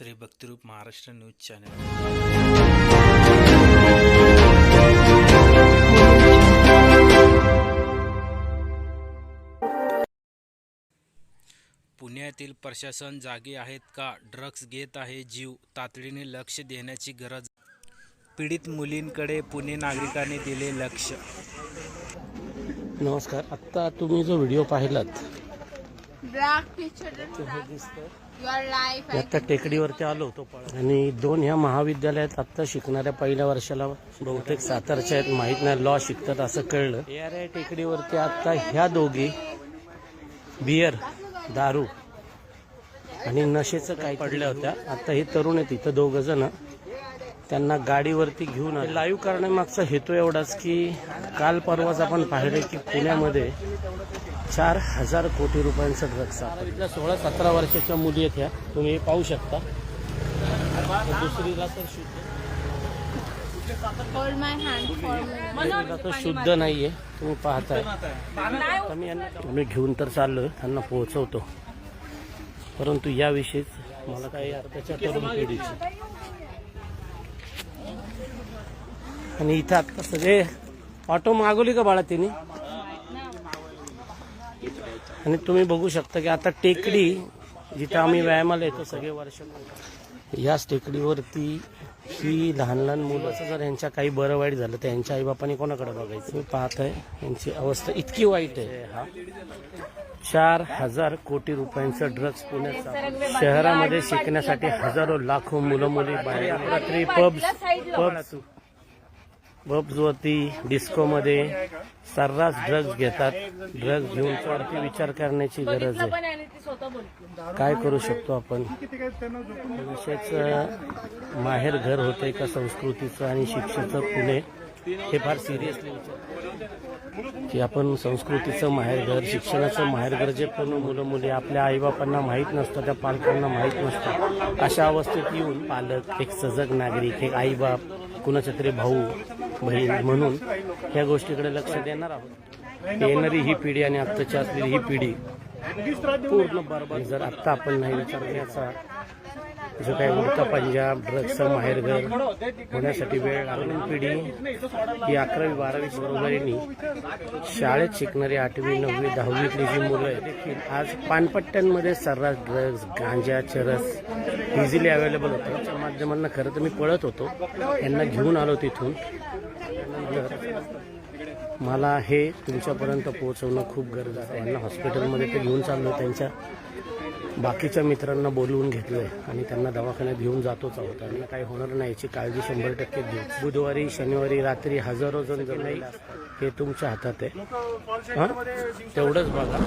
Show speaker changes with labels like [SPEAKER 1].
[SPEAKER 1] Shri Bhaktirup Maharashtra news channel. पुण्यातील प्रशासन जागे आहेत का? ड्रग्ज घेत आहे जीव, तातडीने लक्ष देण्याची गरज। पीडित मुलींकडे पुणे नागरिकांनी दिले लक्ष।
[SPEAKER 2] नमस्कार, आत्ता तुम्ही जो व्हिडिओ पाहिलात आता टेकडीवरती आलो होतो आणि दोन ह्या महाविद्यालयात आत्ता शिकणाऱ्या पहिल्या वर्षाला बहुतेक सातारच्या आहेत, माहीत नाही, लॉ शिकतात असं कळलं। ARI टेकडीवरती आत्ता ह्या दोघी बियर, दारू आणि नशेचं काही पडल्या होत्या। आता हे तरुण आहेत इथं दोघ जण, त्यांना गाडीवरती घेऊन आले। लाईव्ह करण्यामागचा हेतू एवढाच की काल परवाच आपण पाहिले की पुण्यामध्ये 4,000 कोटी रुपयांचा ड्रग्ज सापडला। 16-17 वर्षाच्या मुली आहेत ह्या, तुम्ही पाहू शकता। दुसरीला तर शुद्ध नाहीये, तुम्ही पाहताय। आम्ही घेऊन तर चाललोय, त्यांना पोहोचवतो, परंतु याविषयीच मला काही अर्थाच्या तरुण पिढीची आणि इथं आता सगळे ऑटो मागवली का बाळा तिने? आणि तुम्ही बघू शकता की आता टेकडी जिथे आम्ही व्यायामाला येतो सगळे वर्ष, याच टेकडीवरती ही लहान लहान मुलं जर यांच्या काही बरं वाईट झालं तर यांच्या आईबापांनी कोणाकडे बघायचं? मी पाहत आहे यांची अवस्था इतकी वाईट आहे। हा 4,000 कोटी रुपयांचं ड्रग्ज पुण्यात शहरामध्ये शिकण्यासाठी हजारो लाखो मुलं मुली बाहेर रात्री पब्स वरती डिस्कोमध्ये सर्रास ड्रग्ज घेतात। ड्रग्ज घेऊन वरती विचार करण्याची गरज आहे, काय करू शकतो आपण? असेच माहेर घर होते का संस्कृतीचं आणि शिक्षेचं पुणे, हे फार सिरियसली विचार की आपण संस्कृतीचं माहेरघर, शिक्षणाचं माहेरघर जे पण मुलं मुली आपल्या आईबापांना माहीत नसतं, त्या पालकांना माहीत नसतं, अशा अवस्थेत येऊन पालक, एक सजग नागरिक, एक आईबाप, कुणाच्या तरी भाऊ बहीण म्हणून या गोष्टीकडे लक्ष देणार आहोत। येणारी ही पिढी आणि आत्ताची असलेली ही पिढी पूर्ण बरबाद जर आत्ता आपण नाही विचार करायचा, जो काही उडता पंजाब ड्रग्जचं माहेरघर होण्यासाठी वेळ लागून पिढी ही 11वी-12वी बरोबरीने शाळेत शिकणारी 8वी 9वी 10वीतली जी मुलं आहेत देखील आज पानपट्ट्यांमध्ये सर्रास ड्रग्ज, गांजा, चरस इझिली अवेलेबल होतं। त्याच्या माध्यमांना खरं तर मी पळत होतो, यांना घेऊन आलो तिथून। मला हे तुमच्यापर्यंत पोहोचवणं खूप गरजेचं आहे। यांना हॉस्पिटलमध्ये ते घेऊन चाललो, त्यांच्या बाकीच्या मित्रांना बोलवून घेतलंय आणि त्यांना दवाखान्यात घेऊन जातोच आहोत। आणि काही होणार नाही याची काळजी 100% घेऊ। बुधवारी शनिवारी रात्री हजारो जण जमले, हे तुमच्या हातात आहे। तेवढंच बघा।